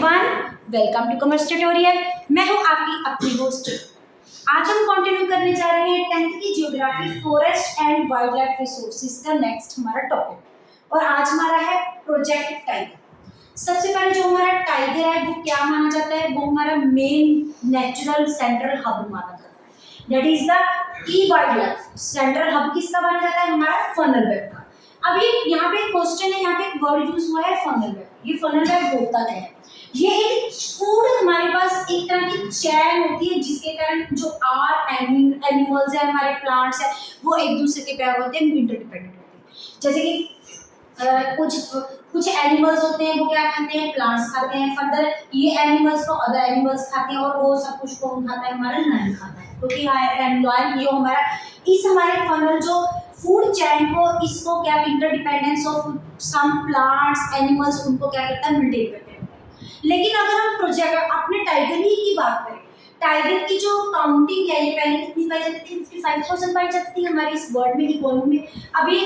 Everyone, welcome to commerce tutorial. मैं हूं आपकी अपनी होस्ट। आज हम कंटिन्यू करने जा रहे हैं 10th की geography forest and wild life resources का नेक्स्ट हमारा टॉपिक। और आज हमारा है प्रोजेक्ट टाइगर। सबसे पहले जो हमारा टाइगर है वो क्या माना जाता है, वो हमारा मेन नेचुरल सेंट्रल हब माना जाता है। That is the key wild life central hub किसका माना जाता है, हमारा फनल वेब का। अब ये यहाँ पे क्वेश्चन है, यहाँ पे एक वर्ड यूज हुआ है फनल वेब। ये फनल वेब होता क्या है? ये एक फूड हमारे पास एक तरह की चैन होती है जिसके कारण जो एनिमल्स है, हमारे प्लांट्स है, वो एक दूसरे के प्यार होते हैं, इंटरडिपेंडेंट होते हैं। जैसे कि कुछ एनिमल्स होते हैं वो क्या खाते हैं, प्लांट्स खाते हैं। फर्दर ये एनिमल्स को अदर एनिमल्स खाते हैं और वो सब कुछ कौन खाता है, हमारा लायन खाता है। क्योंकि लायन ये हमारा इस हमारे फनल जो फूड चैन को इसको क्या interdependence of some plants animals उनको क्या करता है, मेंटेन करते हैं। लेकिन अगर हम प्रोजेक्ट अपने टाइगर ही की बात करें, टाइगर की जो काउंटिंग है ये पहले कितनी पाई जाती थी, 55,000 पाई जाती थी हमारे इस वर्ल्ड में, इकोनॉमी में। अभी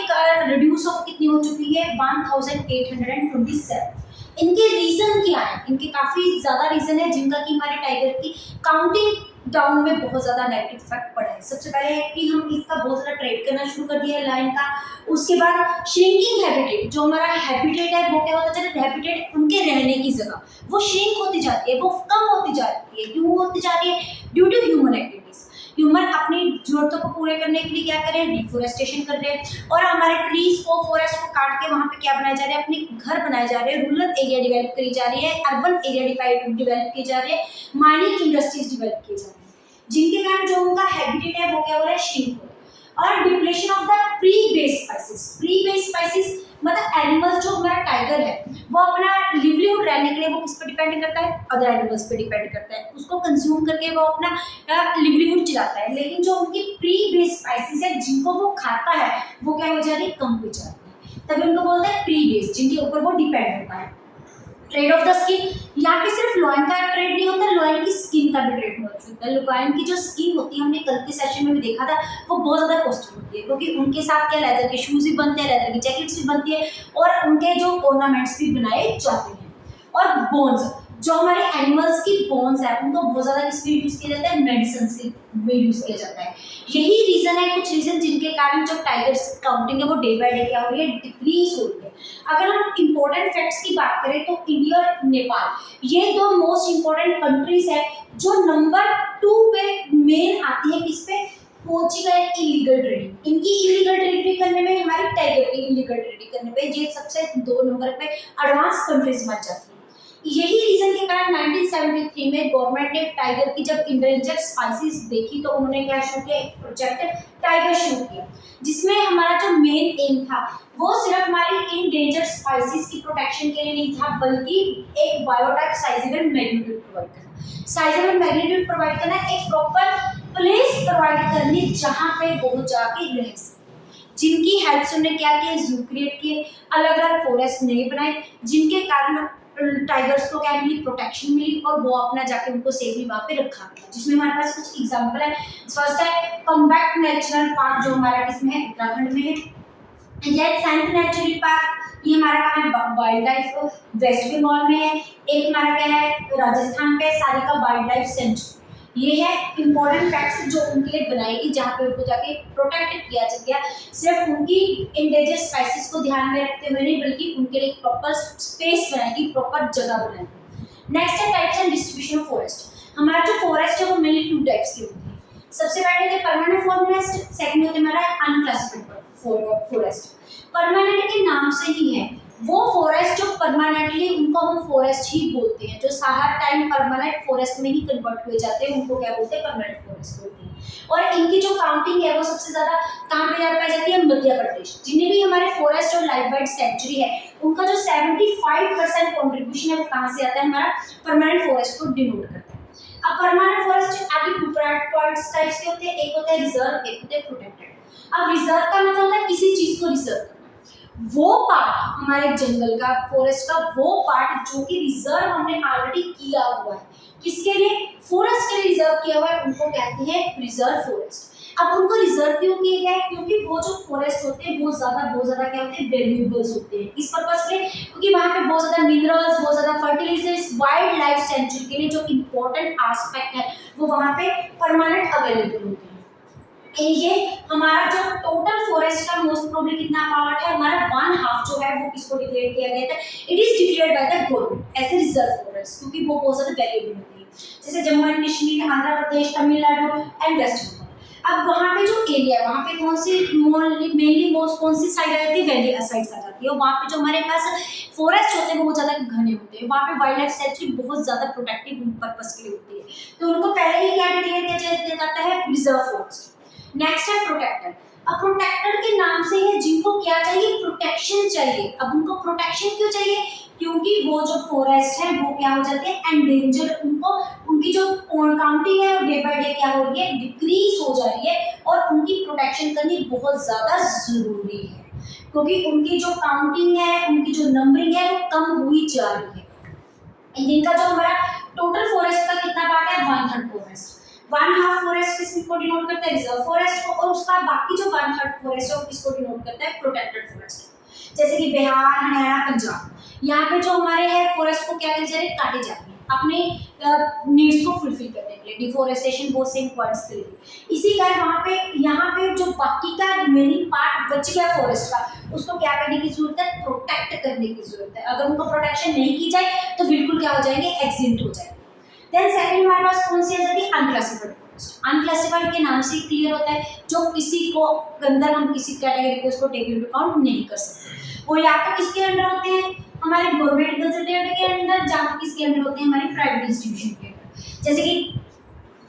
रिड्यूस ऑफ कितनी हो चुकी है, 1827। इनके रीजन क्या है? इनके काफी ज्यादा रीजन है जिनका कि हमारे टाइगर की काउंटिंग डाउन में बहुत ज्यादा नेगेटिव इफेक्ट पड़ा है। सबसे पहले है कि हम इसका बहुत ज्यादा ट्रेड करना शुरू कर दिया है लाइन का। उसके बाद श्रिंकिंग हैबिटेट, जो हमारा हैबिटेट है वो क्या होता है, हैबिटेट उनके रहने की जगह वो श्रिंक होती जाती है, वो कम होती जाती है। क्यों होती जा रही है? Due to human activities. Human अपनी जरूरतों को पूरे करने के लिए क्या कर रहे हैं, डिफोरेस्टेशन कर रहे हैं और हमारे ट्रीज को, फॉरेस्ट को काट के वहां पे क्या बनाए जा रहे हैं, अपने घर बनाए जा रहे हैं, रूरल एरिया डेवलप करी जा रही है, अर्बन एरिया डेवलप की जा रही है, माइनिंग इंडस्ट्रीज डेवलप की जा रही है, जिनके कारण जो उनका हैबिटेट है वो क्या हो रहा है, श्रिंक हो रहा है। और depletion of the pre base spices. Pre base spices मतलब एनिमल्स जो हमारा टाइगर है वो अपना लिवलीहुड रहने के लिए वो किस पे डिपेंड करता है, अदर एनिमल्स पे डिपेंड करता है। उसको कंज्यूम करके वो अपना लिवलीहुड चलाता है। लेकिन जो उनकी प्री बेस स्पाइसेस है जिनको वो खाता है वो क्या हो जा रही है, कम हो जाती है। तभी उनको बोलते हैं प्री बेस, जिनके ऊपर वो डिपेंड होता है। ट्रेड ऑफ द स्किन, यहाँ पे सिर्फ लॉयन का ट्रेड नहीं होता, लॉयन की स्किन का भी ट्रेड होता है। लॉयन की जो स्किन होती है, हमने कल के सेशन में भी देखा था, वो बहुत ज्यादा कॉस्टली होती है क्योंकि उनके साथ क्या लेदर के शूज भी बनते हैं, लेदर की जैकेट्स भी बनती है और उनके जो ऑर्नामेंट्स भी बनाए जाते हैं। और बोन्स, जो हमारे एनिमल्स की बोन्स है उनको बहुत ज्यादा किसमें यूज किया जाता है, मेडिसिन में यूज किया जाता है। यही रीजन है, कुछ रीजन जिनके कारण जो टाइगर्स काउंटिंग है वो डे बाय डे क्या हो रही है, डिक्रीज हो रही है। अगर हम इंपॉर्टेंट फैक्ट्स की बात करें तो इंडिया और नेपाल ये दो मोस्ट इंपॉर्टेंट कंट्रीज है जो नंबर 2 पे मेन आती है। किस पे? Poaching and illegal trading. इनकी इलीगल ट्रेडिंग करने में, हमारी टाइगर की इलीगल ट्रेडिंग करने में ये सबसे 2 नंबर पे एडवांस कंट्रीज बन जाती है। यही रीजन के कारण 1973 में गवर्नमेंट ने टाइगर की जब इंडेंजर्ड स्पाइसीज देखी तो उन्होंने क्या शुरू किया, एक प्रोजेक्ट टाइगर शुरू किया, जिसमें हमारा जो मेन एम था वो सिर्फ हमारी इंडेंजर्ड स्पाइसीज की प्रोटेक्शन के लिए नहीं था, बल्कि एक बायोटाइप साइजेबल मैग्नीट्यूड प्रोवाइड करना। साइजेबल मैग्नीट्यूड प्रोवाइड करना, एक प्रॉपर प्लेस प्रोवाइड करनी जहां पे वो जाके रह सके। जिनकी हेल्प से उन्होंने क्या किया, जू क्रिएट किए, अलग अलग फॉरेस्ट नहीं बनाए, जिनके कारण टाइगर्स को क्या मिली, प्रोटेक्शन मिली और वो अपना जाके उनको सेफली वहां पे रखा गया। जिसमें हमारे पास कुछ एग्जांपल है। फर्स्ट है कम्बैक्ट नेशनल पार्क, जो हमारा किसमें है, उत्तराखंड में है। यह सैंथ नेचुरल पार्क, ये हमारा कहाँ है, वाइल्ड लाइफ वेस्ट बंगाल में है। एक हमारा क्या है, राजस्थान पे सारिका वाइल्ड लाइफ सेंचुरी। ये है इंपॉर्टेंट फैक्ट्स जो उनके लिए बनाई गई, जहाँ पे उनको जाके प्रोटेक्ट किया गया, सिर्फ उनकी इंडेंजर्ड स्पाइसीज को ध्यान में रखते हुए नहीं, बल्कि उनके लिए प्रॉपर स्पेस बनाएगी, प्रॉपर जगह बनाएगी। नेक्स्ट है types and distribution of forest. हमारा जो फॉरेस्ट है वो मेनली 2 टाइप्स की होती है। सबसे पहले होते हैं परमानेंट फॉरेस्ट, सेकंड होते हैं हमारा अनक्लासिफाइड फॉरेस्ट। परमानेंट के नाम से ही है वो फॉरेस्ट जो परमानेंटली, उनको हम फॉरेस्ट ही बोलते हैं, जो सारा टाइम परमानेंट फॉरेस्ट में ही कन्वर्ट हुए जाते हैं, उनको क्या बोलते हैं, परमानेंट फॉरेस्ट बोलते हैं। और इनकी जो काउंटिंग है वो सबसे ज्यादा कहाँ पे पाई जाती है, मध्य प्रदेश। जितने भी हमारे फॉरेस्ट और लाइफ वाइल्ड सेंचुरी है उनका जो 75% कॉन्ट्रीब्यूशन है वो कहाँ से आता है, हमारा परमानेंट फॉरेस्ट को डिनोट करता है। अब परमानेंट फॉरेस्ट आगे 2 टाइप्स के होते हैं, एक होता है रिजर्व, एक होता है प्रोटेक्टेड। अब रिजर्व का मतलब होता है किसी चीज को रिजर्व करना, वो पार्ट हमारे जंगल का, फॉरेस्ट का वो पार्ट जो कि रिजर्व हमने ऑलरेडी किया हुआ है। किसके लिए? फॉरेस्ट के लिए रिजर्व किया हुआ है, उनको कहते हैं रिजर्व फॉरेस्ट। अब उनको रिजर्व क्यों किया गया है? क्योंकि वो जो फॉरेस्ट होते हैं बहुत ज़्यादा क्या होते हैं, वैल्यूएबल्स होते हैं। इस पर्पज के लिए क्योंकि वहाँ पे बहुत ज़्यादा मिनरल्स, बहुत ज़्यादा फर्टिलाइजर्स, वाइल्ड लाइफ सेंचुरी के लिए जो इम्पोर्टेंट एस्पेक्ट है वो वहाँ पे परमानेंट अवेलेबल होते हैं। ये हमारा जो टोटल फॉरेस्ट का मोस्ट प्रोबेबली कितना पार्ट है, हमारा 1/2 जो है वो किसको डिक्लेयर किया गया था? It is declared by the government as a reserve forest, क्योंकि वो बहुत ज्यादा वैल्यूएबल होती है। जैसे Jammu and Kashmir, Andhra Pradesh, Tamil Nadu and West Bengal. अब वहाँ पे जो एरिया है वहाँ पे कौन सी मेनली मोस्ट कौन सी साइड आ जाती है? वैली साइड आ जाती है। और वहाँ पे जो हमारे पास फॉरेस्ट होते हैं वो बहुत ज्यादा घने होते हैं। वहाँ पे वाइल्ड लाइफ सेंचुरी बहुत ज्यादा प्रोटेक्टिव पर्पज के लिए होती है, तो उनको पहले ही क्या डिक्लेयर किया जाता है? Reserve forest. नेक्स्ट है प्रोटेक्टर। अब प्रोटेक्टर के नाम से है जिनको क्या चाहिए? प्रोटेक्शन चाहिए। अब उनको प्रोटेक्शन क्यों चाहिए? क्योंकि वो जो फॉरेस्ट है वो क्या हो जाते हैं? एंडेंजर। उनको उनकी जो काउंटिंग है वो डे बाय डे क्या हो रही है? डिक्रीज हो जा रही है और उनकी प्रोटेक्शन करनी बहुत ज्यादा जरूरी है, क्योंकि उनकी जो काउंटिंग है, उनकी जो नंबरिंग है वो कम हुई जा रही है। जिनका जो हमारा टोटल फॉरेस्ट का कितना पार्ट है? 1/3 फॉरेस्ट। 1/2 फॉरेस्ट किसको डिनोट करता है? रिजर्व फॉरेस्ट को। और उसका बाकी जो 1/3 फॉरेस्ट है वो किसको डिनोट करता है? Protected forest. जैसे कि बिहार, हरियाणा, पंजाब, यहाँ पे जो हमारे है फॉरेस्ट को क्या किया जा रहा है? काटे जा रहे हैं अपने नीड्स को फुलफिल करने के लिए, डिफोरेस्टेशन बहुत से पॉइंट्स के लिए। इसी कारण वहाँ पे यहाँ पे जो बाकी का रिमेनिंग पार्ट बच गया फॉरेस्ट का, उसको क्या करने की जरूरत है? प्रोटेक्ट करने की जरूरत है। अगर उनको प्रोटेक्शन नहीं की जाए तो बिल्कुल क्या हो जाएंगे? एक्सिंक्ट हो जाएंगे। देन सेकंड हमारे पास कौन सी आ जाती है? Unclassified forest. अनक्लासिफाइड के नाम से क्लियर होता है जो किसी को अंदर हम किसी कैटेगरी को उसको टेक इनटू अकाउंट नहीं कर सकते। वो या तो किसके अंडर होते हैं? हमारे गवर्नमेंट गजेटेड के अंदर, जहाँ किसके अंदर होते हैं? हमारे प्राइवेट इंस्टीट्यूशन के अंदर। जैसे कि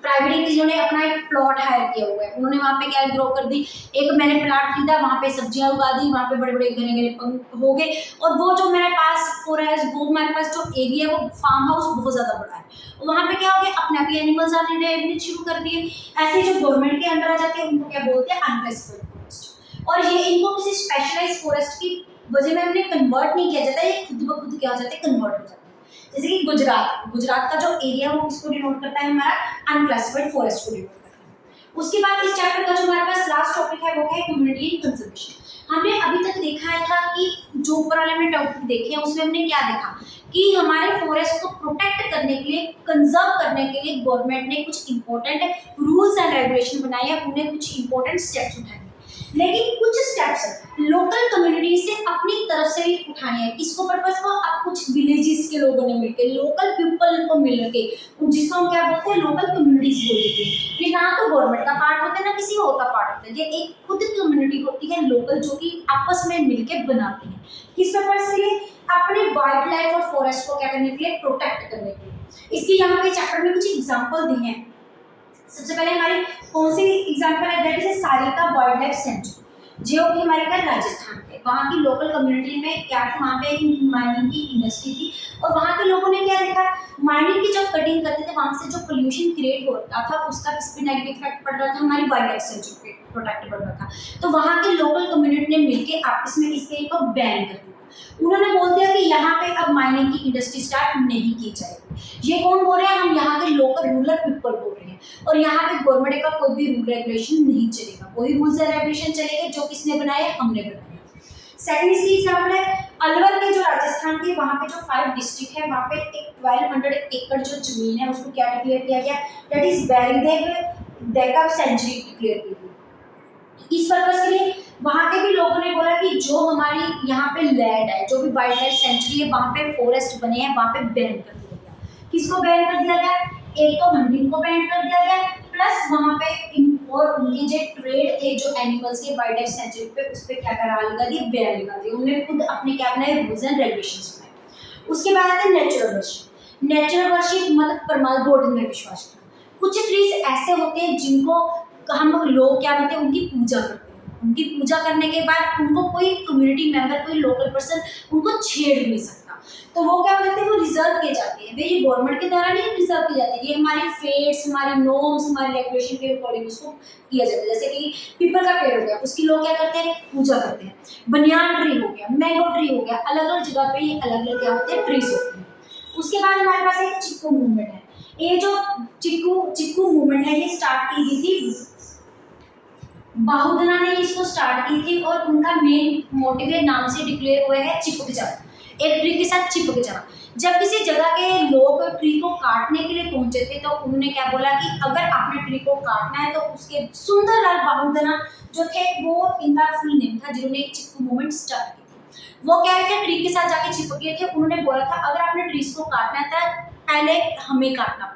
प्राइवेट जिन्होंने अपना एक प्लॉट हायर किया हुआ है, उन्होंने वहाँ पे क्या ग्रो कर दी? एक मैंने प्लॉट खरीदा, वहाँ पे सब्जियां उगा दी, वहाँ पे बड़े बड़े घने घने पंख हो गए, और वो जो मेरे पास फॉरेस्ट, वो मेरे पास जो एरिया है वो फार्म हाउस बहुत ज़्यादा बड़ा है, वहाँ पे क्या हो गया? अपने आप ही एनिमल्स आने शुरू कर दिए। ऐसे जो गवर्नमेंट के अंडर आ जाते हैं उनको क्या बोलते हैं? Unclassified forest. और ये इनको किसी स्पेशलाइज फॉरेस्ट की वजह में हमने कन्वर्ट नहीं किया जाता है, ये खुद ब खुद क्या हो जाते हैं? कन्वर्ट हो जाते हैं। जैसे कि गुजरात का जो एरिया वो किसको डिनोट करता है? हमारा अनक्लासिफाइड फॉरेस्ट को डिनोट करता है। उसके बाद इस चैप्टर का जो हमारे पास लास्ट टॉपिक है वो है कम्युनिटी कंजर्वेशन। हमने अभी तक देखा था कि जो ऊपर वाले हमने टॉपिक देखे हैं उसमें हमने क्या देखा कि हमारे फॉरेस्ट को प्रोटेक्ट करने के लिए, कंजर्व करने के लिए गवर्नमेंट ने कुछ इंपॉर्टेंट रूल्स एंड रेगुलेशन बनाए हैं, उन्हें कुछ इंपॉर्टेंट स्टेप्स उठाए। लेकिन कुछ स्टेप्स लोकल कम्युनिटी से अपनी तरफ से भी उठाने हैं। किसको पर्पस को? अब कुछ विलेजेस के लोगों ने मिलकर, लोकल पीपल को मिल के, जिसको हम क्या बोलते हैं? लोकल कम्युनिटीज बोलते हैं। ये ना तो गवर्नमेंट का पार्ट होता है ना किसी और का पार्ट होता है, ये एक खुद कम्युनिटी होती है लोकल, जो कि आपस में मिलकर बनाती है। किस पर्पस के लिए? अपने वाइल्ड लाइफ और फॉरेस्ट को क्या करने के लिए? प्रोटेक्ट करने के लिए। इसके यहाँ पे चैप्टर में कुछ एग्जाम्पल दिए हैं। सबसे पहले हमारी कौन सी एग्जांपल है? That is Sarika wild life sanctuary, जो कि हमारे का राजस्थान है। वहाँ की लोकल कम्युनिटी में क्या था? वहाँ पे एक माइनिंग की इंडस्ट्री थी और वहाँ के लोगों ने क्या देखा? माइनिंग की जब कटिंग करते थे वहाँ से जो पोल्यूशन क्रिएट हो रहा था उसका किस पे नेगेटिव इफेक्ट पड़ रहा था? हमारी वाइल्ड लाइफ सेंचुरी पे प्रोटेक्ट पड़ रहा था। तो वहाँ के लोकल कम्युनिटी ने मिलकर आपस में इसके को बैन कर दिया। उन्होंने बोल दिया कि यहाँ पे अब माइनिंग की इंडस्ट्री स्टार्ट नहीं की जाएगी। ये कौन बोल रहे हैं? हम यहाँ के लोकल रूरल पीपल बोल रहे हैं। और यहाँ पे गवर्नमेंट का कोई भी रूल रेगुलेशन नहीं चलेगा, वही रूल्स एंड रेगुलेशन चलेंगे जो किसने बनाए? हमने बनाए। सेकंड इसकी एग्जाम्पल है अलवर के जो राजस्थान के, वहाँ पे जो 5 डिस्ट्रिक्ट है वहाँ पे एक 1200 एकड़ जो जमीन है उसको क्या डिक्लेयर किया गया? दैट इज बैरीदेव सेंचुरी डिक्लेयर की गई। इस पर्पज के लिए वहाँ के भी लोगों ने बोला कि जो हमारी यहाँ पे लैंड है, जो भी वाइल्ड लाइफ सेंचुरी है, वहाँ पे फॉरेस्ट बने हैं, वहाँ पे बैन कर दिया गया। किसको बैन कर दिया गया? एक तो हंटिंग को बैन कर दिया गया, प्लस वहाँ पे और उनके जो ट्रेड थे जो एनिमल्स के वाइल्ड लाइफ सेंचुरी पे, उस पर क्या करा लगा दिया? बैन लगा दिया। उन्होंने खुद अपने क्या बनाए? रूल्स एंड रेगुलेशंस बनाए। उसके बाद आते हैं नेचुरल वर्शिप। नेचुरल वर्शिप मतलब परमात्मा गॉड में विश्वास करना। कुछ ट्रीज ऐसे होते हैं जिनको हम लोग क्या बोलते हैं? उनकी पूजा करते हैं। उनकी पूजा करने के बाद उनको कोई कम्युनिटी मेंबर, कोई लोकल पर्सन उनको छेड़ नहीं सकता, तो वो क्या हो जाते हैं? वो रिजर्व किए जाते हैं। वे ये गवर्नमेंट के द्वारा नहीं रिजर्व किए जाते हैं, ये हमारे फेट्स, हमारे नॉर्म्स, हमारे रेगुलेशन के अकॉर्डिंग उसको किया जाता है। जैसे कि पीपल का पेड़ हो गया, उसकी लोग क्या करते हैं? पूजा करते हैं। बनियान ट्री हो गया, मैंगो ट्री हो गया, अलग अलग जगह पे ये अलग अलग क्या होते हैं? ट्रीज होते हैं। उसके बाद हमारे पास एक चिक्कू मूवमेंट है। ये जो चिक्कू मूवमेंट है ये स्टार्ट की गई थी बहुधना ने इसको स्टार्ट की थी और उनका मेन मोटिव नाम से डिक्लेयर हुआ है चिपक जाना, एक ट्री के साथ चिपक जाना। जब किसी जगह के लोग ट्री को काटने के लिए पहुंचे थे तो उन्होंने क्या बोला कि अगर आपने ट्री को काटना है तो उसके सुंदरलाल बहुधना जो थे वो इनका फुल नेम था जिन्होंने चिपकू मूवमेंट स्टार्ट की थी। वो क्या थे ट्री के साथ जाके चिपक गए थे। उन्होंने बोला था अगर आपने ट्रीज को काटना है तो पहले हमें काटना पड़ेगा।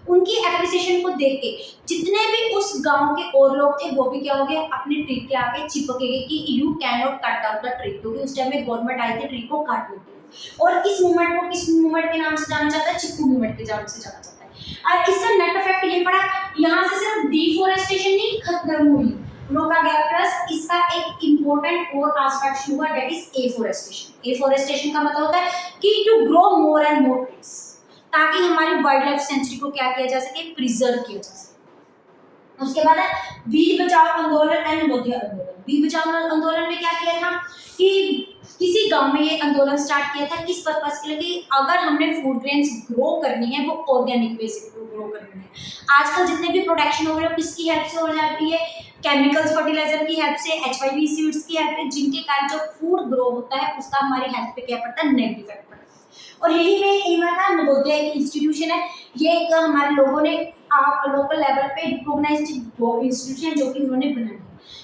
उनकी एप्रिसिएशन को देख के जितने भी उस गांव के और लोग थे वो भी क्या हो गए अपने ट्री के आगे चिपके गए कि you can not cut down the tree, क्योंकि उस टाइम में गवर्नमेंट आई थी ट्री को काटने के लिए। और इस मूवमेंट को किस मूवमेंट के नाम से जाना जाता है? चिपकू मूवमेंट के नाम से जाना जाता है। और इसका नेट इफेक्ट ये पड़ा, यहाँ से सिर्फ डिफोरेस्टेशन नहीं खत्म हुई, रोका गया, प्लस इसका एक इंपॉर्टेंट और एस्पेक्ट हुआ दैट इज एफोरेस्टेशन। एफोरेस्टेशन का मतलब होता है कि to grow more and more trees, ताकि हमारी वाइल्ड लाइफ सेंचुरी को क्या किया जा सके, प्रिजर्व किया जा सके। उसके बाद है बीज बचाओ आंदोलन एंड मोदी आंदोलन। बीज बचाओ आंदोलन में क्या किया था कि किसी गांव में ये आंदोलन स्टार्ट किया था, किस पर्पस के लिए कि अगर हमने फूड ग्रेन्स ग्रो करनी है वो ऑर्गेनिक वे से ग्रो करनी है। आजकल जितने भी प्रोडक्शन हो रहे हैं किसकी हेल्प से हो जाती है? केमिकल्स फर्टिलाइजर की हेल्प से, HYV सीड्स की हेल्प से, जिनके कारण जो फूड ग्रो होता है उसका हमारी हेल्थ पे क्या पड़ता है? Negative effect. और यही में था नवोदय एक इंस्टीट्यूशन है, ये एक हमारे लोगों ने लोकल लेवल पे रिकॉग्नाइज्ड इंस्टीट्यूशन जो कि उन्होंने बनाई।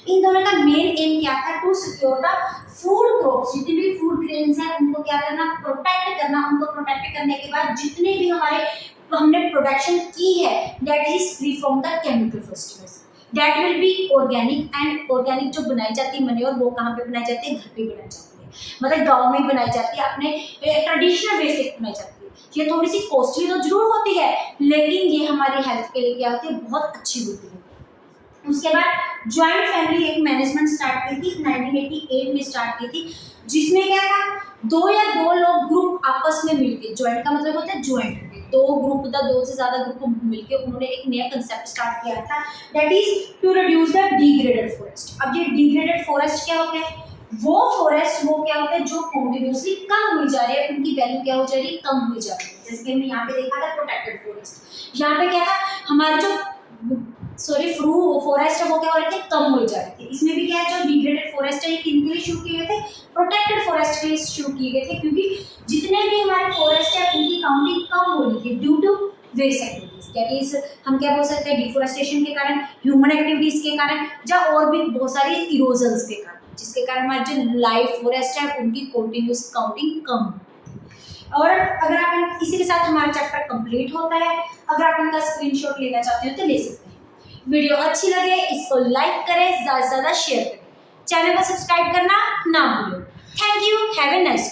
इन दोनों का मेन एम क्या था? To secure the food crops, जितने भी फूड ग्रेन्स हैं उनको क्या करना? प्रोटेक्ट करना। उनको प्रोटेक्ट करने के बाद जितने भी हमने प्रोडक्शन की है that is free from the chemical fertilisers, that will be organic. And organic जो बनाई जाती है मैन्योर वो कहाँ पे बनाई जाती है? घर पे बनाई जाती है, मतलब गांव में बनाई जाती है, अपने ट्रेडिशनल वे से बनाई जाती है। ये थोड़ी सी कॉस्टली तो जरूर होती है लेकिन ये हमारी हेल्थ के लिए क्या होती है? बहुत अच्छी होती है। उसके बाद ज्वाइंट फैमिली एक मैनेजमेंट स्टार्ट की थी 1988 में स्टार्ट की थी, जिसमें क्या था? दो लोग ग्रुप आपस में मिलके, ज्वाइंट का मतलब होता है ज्वाइंट, दो से ज्यादा ग्रुप मिलके उन्होंने एक नया कंसेप्ट स्टार्ट किया था that is to reduce the degraded forest. अब ये डिग्रेडेड फॉरेस्ट क्या होता है? वो फॉरेस्ट वो क्या होता है जो कॉन्टिन्यूसली कम हुई जा रही है, उनकी वैल्यू क्या हो जा रही है? कम हुई जा रही है। जैसे कि हमने यहाँ पे देखा था प्रोटेक्टेड फॉरेस्ट, यहाँ पे क्या था? हमारे जो फॉरेस्ट है वो क्या हो रही थी? कम हो जा रही थी। इसमें भी क्या है जो डिग्रेडेड फॉरेस्ट है ये किन के लिए शुरू किए गए थे? प्रोटेक्टेड फॉरेस्ट के लिए शुरू किए गए थे, क्योंकि जितने भी हमारे फॉरेस्ट है उनकी काउंटिंग कम हो रही थी due to waste activities. That is हम क्या बोल सकते हैं? डिफोरेस्टेशन के कारण, ह्यूमन एक्टिविटीज के कारण, या और भी बहुत सारी इरोजन्स के कारण, जिसके कारण हमारे जो लाइव फॉरेस्ट है उनकी कंटिन्यूअस काउंटिंग कम। और अगर आप इसी के साथ हमारा चैप्टर कंप्लीट होता है। अगर आप इनका स्क्रीनशॉट लेना चाहते हो तो ले सकते हैं। वीडियो अच्छी लगे इसको लाइक करें, ज़्यादा से ज़्यादा शेयर करें, चैनल को सब्सक्राइब करना ना भूलें। Thank you, have a nice day.